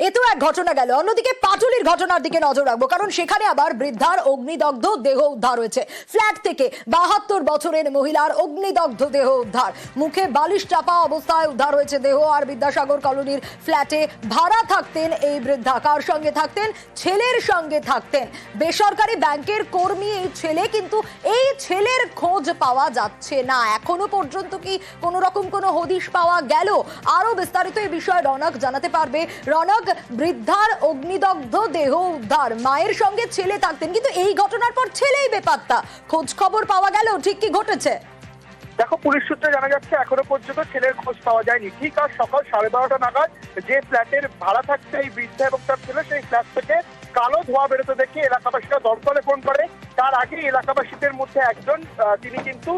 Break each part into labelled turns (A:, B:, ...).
A: এ তো এক ঘটনা গেল, অন্যদিকে পাটুলির ঘটনার দিকে নজর রাখবো, কারণ সেখানে আবার বৃদ্ধার অগ্নিদগ্ধ দেহ উদ্ধার হয়েছে। ফ্ল্যাট থেকে 72 বছরের মহিলার অগ্নিদগ্ধ দেহ উদ্ধার, মুখে বালিশ চাপা অবস্থায় উদ্ধার হয়েছে দেহ। আর বিদ্যাসাগর কলোনির ফ্ল্যাটে ভাড়া থাকতেন এই বৃদ্ধা। কার সঙ্গে থাকতেন? ছেলের সঙ্গে থাকতেন। বেসরকারি ব্যাংকের কর্মী এই ছেলে, কিন্তু এই ছেলের খোঁজ পাওয়া যাচ্ছে না এখনো পর্যন্ত। কি কোনো রকম কোনো হদিশ পাওয়া গেল? আরো বিস্তারিত এই বিষয়ে রনক জানাতে পারবে। রনক, বৃদ্ধার অগ্নিদগ্ধ দেহ উদ্ধার, মায়ের সঙ্গে ছেলে থাকতেন, কিন্তু এই ঘটনার পর ছেলেই বেপাত্তা, খোঁজ খবর পাওয়া গেল? ঠিক কি ঘটেছে?
B: দেখো, পুলিশ সূত্রে জানা যাচ্ছে এখনো পর্যন্ত ছেলের খোঁজ পাওয়া যায়নি। ঠিক আজ সকাল 12:30 নাগাদ যে ফ্ল্যাটের ভাড়া থাকছে এই বৃদ্ধা এবং তার ছেলে, সেই ফ্ল্যাট থেকে কালো ধোঁয়া বেরোতে দেখে এলাকাবাসীরা দমকলে ফোন করে। তার আগে এলাকাবাসীদের মধ্যে একজন তিনি কিন্তু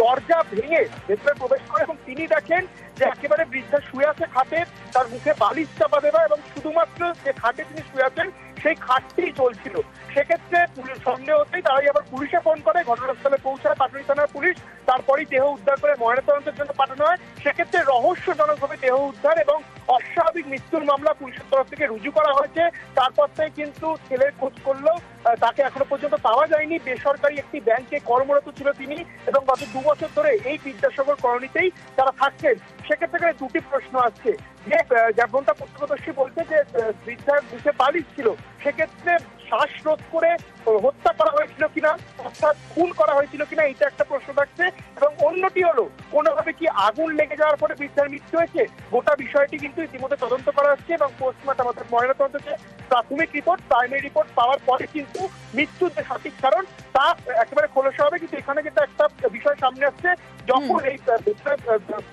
B: দরজা ভেঙে ভেতরে প্রবেশ করে এবং তিনি দেখেন যে একেবারে বৃদ্ধা শুয়ে আছে খাটে, তার মুখে বালিশ চাপা দেওয়া এবং শুধুমাত্র যে খাটে তিনি শুয়ে আছেন সেই খাটটিই চলছিল। সেক্ষেত্রে সন্দেহ হতেই তারাই আবার পুলিশে ফোন করে। ঘটনাস্থলে পৌঁছায় পাটুলি থানার পুলিশ, তারপরই দেহ উদ্ধার করে ময়নাতদন্তের জন্য পাঠানো হয়। সেক্ষেত্রে রহস্যজনকভাবে দেহ উদ্ধার এবং অস্বাভাবিক মৃত্যুর মামলা পুলিশের তরফ থেকে রুজু করা হয়েছে। তারপর থেকে কিন্তু ছেলের খোঁজ করলেও তাকে এখনো পর্যন্ত পাওয়া যায়নি। বেসরকারি একটি ব্যাংকে কর্মরত ছিল তিনি এবং গত 2 বছর ধরে এই বিদ্যাসাগর কলোনিতেই তারা থাকছেন। সেক্ষেত্রে দুটি প্রশ্ন আসছে, যে যেমনটা প্রত্যক্ষদর্শী বলছে যে বৃদ্ধার মুখে বালিশ ছিল, সেক্ষেত্রে শ্বাসরোধ করে হত্যা করা হয়েছিল কিনা, অর্থাৎ খুন করা হয়েছিল কিনা, এটা একটা প্রশ্ন থাকছে। এবং অন্যটি হলো কোনোভাবে কি আগুন লেগে যাওয়ার পরে বৃদ্ধার মৃত্যু হয়েছে। গোটা বিষয়টি কিন্তু ইতিমধ্যে তদন্ত করা হচ্ছে এবং পোস্টমর্টম অর্থাৎ ময়নাতদন্তে প্রাথমিক রিপোর্ট, প্রাইমারি রিপোর্ট পাওয়ার পরে কিন্তু মৃত্যুর যে সঠিক কারণ তা একেবারে খোলসা হবে। কিন্তু এখানে যেটা একটা বিষয় সামনে আসছে, যখন এই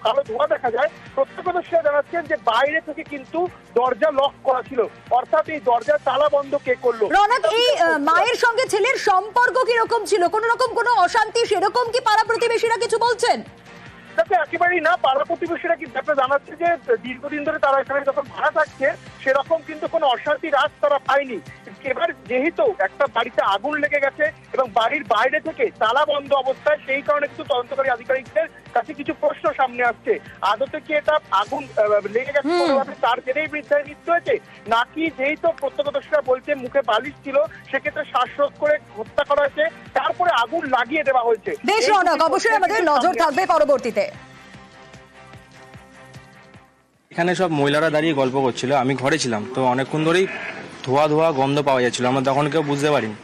B: কালো ধোঁয়া দেখা যায়, প্রত্যক্ষদর্শীরা জানাচ্ছেন যে বাইরে থেকে কিন্তু দরজা লক করা ছিল, অর্থাৎ এই দরজার তালা বন্ধ কে করলো।
A: রনক, এই মায়ের সঙ্গে ছেলের সম্পর্ক কিরকম ছিল? কোন রকম কোনো অশান্তি সেরকম কি পাড়া প্রতিবেশীরা কিছু বলছেন?
B: একেবারেই না। পাড়া প্রতিবেশীরা কিন্তু একটা জানাচ্ছে যে দীর্ঘদিন ধরে তারা এখানে যখন ভাড়া থাকছে সেরকম কিন্তু কোনো অশান্তির আজ তারা পায়নি। এবার যেহেতু একটা বাড়িতে আগুন লেগে গেছে এবং বাড়ির বাইরে থেকে তালা বন্ধ অবস্থায়, সেই কারণে কিন্তু তদন্তকারী আধিকারিকদের কাছে কিছু প্রশ্ন সামনে আসছে। আদতে কি এটা আগুন লেগে গেছে কোনোভাবে, তার জেরেই বৃদ্ধার মৃত্যু হয়েছে, নাকি যেহেতু প্রত্যক্ষদর্শীরা বলছে মুখে বালিশ ছিল সেক্ষেত্রে শ্বাসরোধ করে হত্যা করা হয়েছে, তারপরে আগুন লাগিয়ে দেওয়া হয়েছে।
A: বেশ রনক, অবশ্যই আমাদের নজর থাকবে পরবর্তীতে।
C: এখানে সব মহিলারা দাঁড়িয়ে গল্প করছিল, আমি ঘরে ছিলাম, তো অনেকক্ষণ ধরেই ধোয়া ধোয়া গন্ধ পাওয়া যাচ্ছিল, আমরা তখন কেউ বুঝতে পারিনি।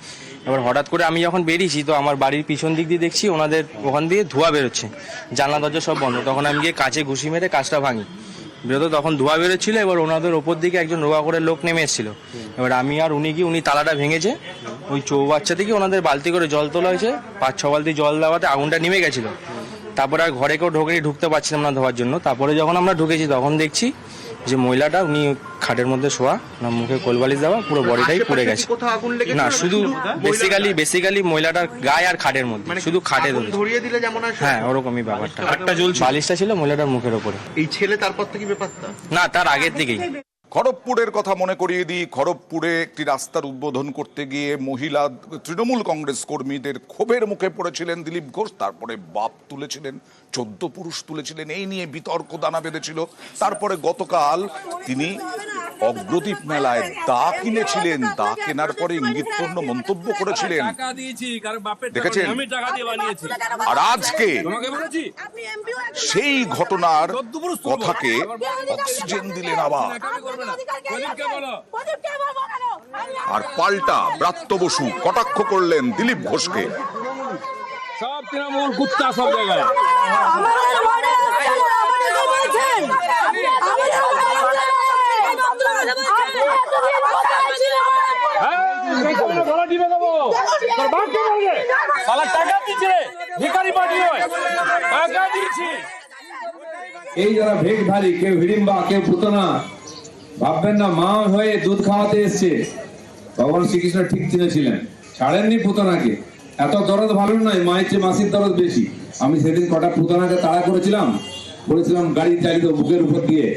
C: এবার হঠাৎ করে আমি যখন বেরিয়েছি, তো আমার বাড়ির পিছন দিক দিয়ে দেখছি ওনাদের ওখান দিয়ে ধোঁয়া বেরোচ্ছে, জানলা দরজা সব বন্ধ। তখন আমি গিয়ে কাছে ঘুষি মেরে কাজটা ভাঙি, বেরোতো তখন ধোঁয়া বেরোচ্ছিল। এবার ওনাদের ওপর দিকে একজন রোগা করে লোক নেমে এসেছিল। এবার আমি আর উনি গিয়ে উনি তালাটা ভেঙেছে, ওই চৌবাচ্চা থেকে ওনাদের বালতি করে জল তোলা হয়েছে, 5-6 বালতি জল দেওয়াতে আগুনটা নেমে গেছিলো। তারপরে আর ঘরে কেউ ঢুকতে পারছিলাম না ধোয়ার জন্য। তারপরে যখন আমরা ঢুকেছি তখন দেখছি যে মহিলাটা উনি খাটের মধ্যে শোয়া, না মুখে কোলবালিশ দেওয়া, পুরো বডিটাই পুড়ে গেছে। না, শুধু বেসিক্যালি মহিলাটার গায়ে আর খাটের মধ্যে, শুধু খাটে ধরিয়ে দিলে যেমন হয়, হ্যাঁ ওরকমই ব্যাপারটা। একটা বালিশটা ছিল মহিলাটার মুখের ওপরে।
D: এই ছেলে তারপর থেকে ব্যাপারটা
C: না, তার আগের থেকেই।
E: খড়গপুরের কথা মনে করিয়ে দিই। খড়গপুরে একটি রাস্তার উদ্বোধন করতে গিয়ে মহিলা তৃণমূল কংগ্রেস কর্মীদের ক্ষোভের মুখে পড়েছিলেন দিলীপ ঘোষ। তারপরে বাপ তুলেছিলেন, 14 পুরুষ তুলেছিলেন, এই নিয়ে বিতর্ক দানা বেঁধেছিল। তারপরে গতকাল তিনি অগ্রদীপ মেলায় দা কিনেছিলেন, দা কেনার পরে ইঙ্গিতপূর্ণ মন্তব্য করেছিলেন, দেখেছেন। আর আজকে সেই ঘটনার কথাকে অক্সিজেন দিলেন আবার, আর পাল্টা ব্রাত্য বসু কটাক্ষ করলেন দিলীপ ঘোষকে।
F: সব তৃণমূল কুত্তা সব জায়গায়।
G: এই যারা ভেকধারী, কেউ হিড়িম্বা, কেউ পুতনা, ভাববেন না মা হয়ে দুধ খাওয়াতে এসছে। ভগবান শ্রীকৃষ্ণ ঠিক চিনেছিলেন, ছাড়েননি পুতনাকে। এত দরদ ভালো নয়, মায়ের চেয়ে মাসির দরদ বেশি। আমি সেদিন কটা পুতনাকে তাড়া করেছিলাম, বলেছিলাম গাড়ি চালিত বুকের উপর দিয়ে,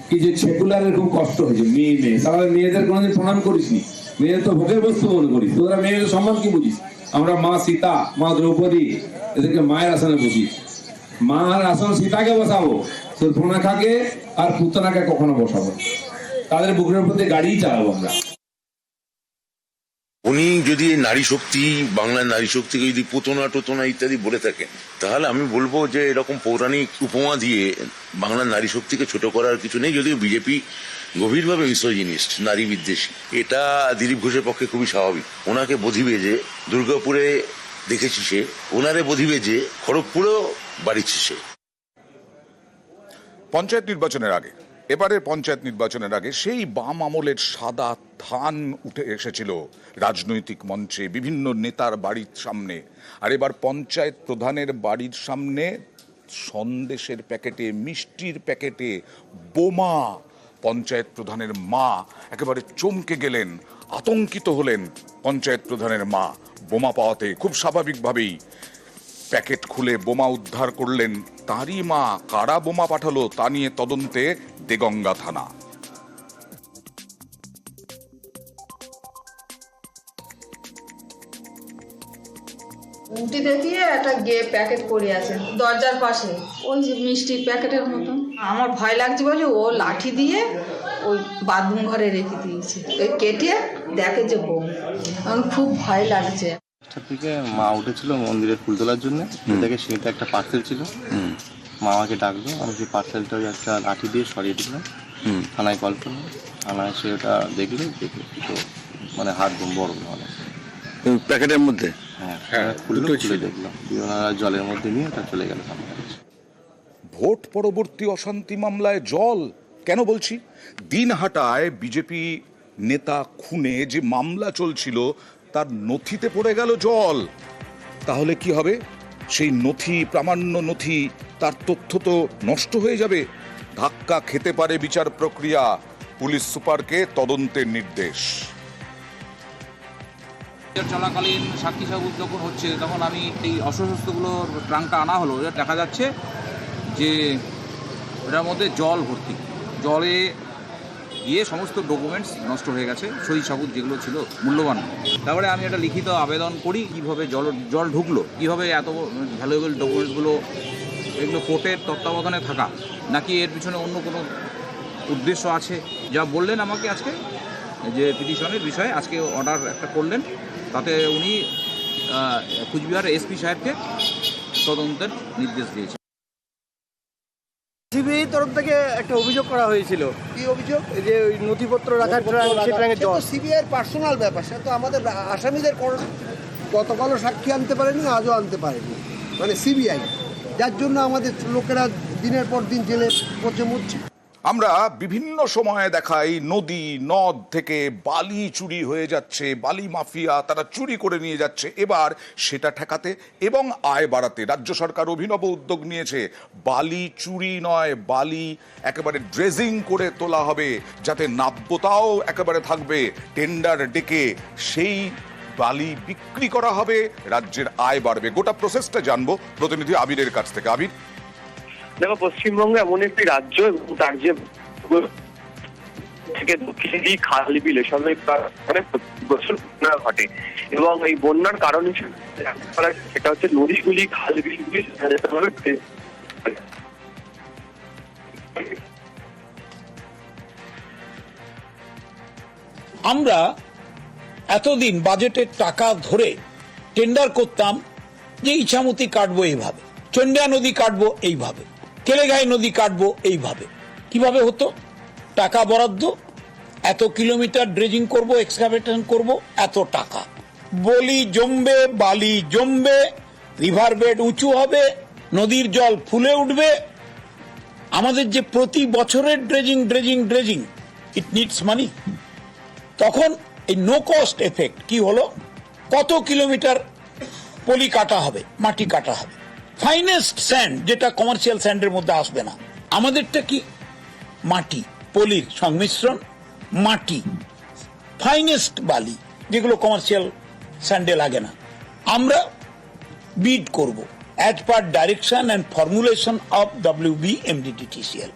G: কি যে সেকুলারের খুব কষ্ট হয়েছে। মেয়ে সারা মেয়েদের কোনোদিন প্রণাম করিসনি, মেয়েদের তো ভোগের বস্তু মনে করিস। তোরা মেয়েদের সম্মান কি বুঝিস? আমরা মা সীতা, মা দ্রৌপদী, এদেরকে মায়ের আসনে বসি। মার আসন সীতাকে বসাবো, সুর্পণখাকে আর পুতনাকে কখনো বসাবো। তাদের বুকের প্রতি গাড়িই চালাবো আমরা।
H: উনি যদি নারী শক্তি, বাংলার নারী শক্তিকে যদি পুতনা টোতনা ইত্যাদি বলে থাকেন, তাহলে আমি বলবো যে এরকম পৌরাণিক উপমা দিয়ে বাংলার নারী শক্তিকে ছোট করার কিছু নেই। যদিও বিজেপি গভীরভাবে মিসোজিনিস্ট, নারী বিদ্বেষী, এটা দিলীপ ঘোষের পক্ষে খুবই স্বাভাবিক। ওনাকে বধিবে যে দুর্গাপুরে দেখেছি সে, ওনারে বধিবে যে খড়গপুরেও বাড়িছে সে।
E: পঞ্চায়েত নির্বাচনের আগে, এবারের পঞ্চায়েত নির্বাচনের আগে সেই বাম আমলের সাদা ধান উঠে এসেছিল রাজনৈতিক মঞ্চে, বিভিন্ন নেতার বাড়ির সামনে। আর এবার পঞ্চায়েত প্রধানের বাড়ির সামনে সন্দেশের প্যাকেটে, মিষ্টির প্যাকেটে বোমা। পঞ্চায়েত প্রধানের মা একেবারে চমকে গেলেন, আতঙ্কিত হলেন পঞ্চায়েত প্রধানের মা বোমা পাওয়াতে। খুব স্বাভাবিকভাবেই প্যাকেট খুলে বোমা উদ্ধার করলেন তারই মা। কারা বোমা পাঠালো তা নিয়ে তদন্তে দেগঙ্গা থানা।
I: উল্টি দেখিয়ে একটা প্যাকেট পড়ে আছে দরজার পাশে, ওই যে মিষ্টির প্যাকেটের মতন। আমার ভয় লাগছে বলে ও লাঠি দিয়ে ওই বাথরুম ঘরে রেখে দিয়েছে, ওই কেটে দেখে যে বোম। আমার খুব ভয় লাগছে।
C: থেকে মা উঠেছিল মন্দিরের ফুল তোলার জন্য, দেখে সেটা একটা পার্সেল ছিল। মা আমাকে ডাকলো, আমি সেই পার্সেলটা একটা লাঠি দিয়ে সরিয়ে দিলাম, থানায় কল করলাম। থানায় সে ওটা দেখলো, দেখে তো মানে হাত বোম, বড় মানে
H: প্যাকেটের মধ্যে
C: হ্যাঁ খুলে দেখলাম, ওনারা জলের মধ্যে নিয়ে ওটা চলে গেল।
E: ভোট পরবর্তী অশান্তি মামলায় জল কেন বলছি? দিনহাটায় বিজেপি নেতা খুনে যে মামলা চলছিল তার নথিতে পড়ে গেল জল। তাহলে কি হবে? সেই নথি, প্রামাণ্য নথি, তার তথ্য তো নষ্ট হয়ে যাবে। ধাক্কা খেতে পারে বিচার প্রক্রিয়া। পুলিশ সুপারকে তদন্তের নির্দেশ।
F: চলাকালীন সাক্ষী সাবুত যখন হচ্ছে, তখন আমি এই অস্ত্রশস্ত্রগুলোর ট্রাঙ্কটা আনা হলো, দেখা যাচ্ছে যে ওটার মধ্যে জল ভর্তি। জলে গিয়ে সমস্ত ডকুমেন্টস নষ্ট হয়ে গেছে, সই সাবুত যেগুলো ছিল মূল্যবান। তারপরে আমি একটা লিখিত আবেদন করি, কীভাবে জল ঢুকলো, কীভাবে এত ভ্যালুয়েবল ডকুমেন্টসগুলো, এগুলো কোর্টের তত্ত্বাবধানে থাকা, নাকি এর পিছনে অন্য কোনো উদ্দেশ্য আছে। যা বললেন আমাকে আজকে যে পিটিশনের বিষয়ে আজকে অর্ডার একটা করলেন, তাতে উনি কুচবিহার এসপি সাহেবকে তদন্তের নির্দেশ দিয়েছেন।
J: সিবিআই তরফ থেকে একটা অভিযোগ করা হয়েছিল।
B: কি অভিযোগ?
J: যে ওই নথিপত্র রাখার
B: সিবিআই পার্সোনাল ব্যাপার, সে তো আমাদের আসামিদের গতকালও সাক্ষী আনতে পারেনি, আজও আনতে পারেনি, মানে সিবিআই, যার জন্য আমাদের লোকেরা দিনের পর দিন জেলে পচে মরছে।
E: আমরা বিভিন্ন সময়ে দেখাই নদী নদ থেকে বালি চুরি হয়ে যাচ্ছে, বালি মাফিয়া তারা চুরি করে নিয়ে যাচ্ছে। এবার সেটা ঠেকাতে এবং আয় বাড়াতে রাজ্য সরকার অভিনব উদ্যোগ নিয়েছে। বালি চুরি নয়, বালি একেবারে ড্রেজিং করে তোলা হবে, যাতে নাব্যতাও একেবারে থাকবে। টেন্ডার ডেকে সেই বালি বিক্রি করা হবে, রাজ্যের আয় বাড়বে। গোটা প্রসেসটা জানবো প্রতিনিধি আবিরের কাছ থেকে। আবির,
B: দেখো, পশ্চিমবঙ্গ এমন একটি রাজ্য এবং তার যে থেকে দক্ষিণে দিক খাল বিল এসবে অনেক বছর বন্যা ঘটে, এবং এই বন্যার কারণ হিসেবে সেটা হচ্ছে নদীগুলি, খাল বিলগুলি
K: আমরা এতদিন বাজেটের টাকা ধরে টেন্ডার করতাম যে ইছামতি কাটবো এইভাবে, চন্ডিয়া নদী কাটবো এইভাবে, কেলেঘাই নদী কাটবো এইভাবে। কিভাবে হতো? টাকা বরাদ্দ, এত কিলোমিটার ড্রেজিং করব, এক্সকাভেশন করব, এত টাকা। বলি জমবে, বালি জমবে, রিভার বেড উঁচু হবে, নদীর জল ফুলে উঠবে। আমাদের যে প্রতি বছরের ড্রেজিং ইট নিডস মানি। তখন এই নো কস্ট এফেক্ট কি হলো? কত কিলোমিটার পলি কাটা হবে, মাটি কাটা হবে, ফাইনেস্ট স্যান্ড, যেটা কমার্শিয়াল স্যান্ডের মধ্যে আসবে না। আমাদেরটা কি? মাটি, পলির সংমিশ্রণ, মাটি, ফাইনেস্ট বালি, যেগুলো কমার্শিয়াল স্যান্ডে লাগে না। আমরা বিড করব as per direction and formulation of WB MDTTCL।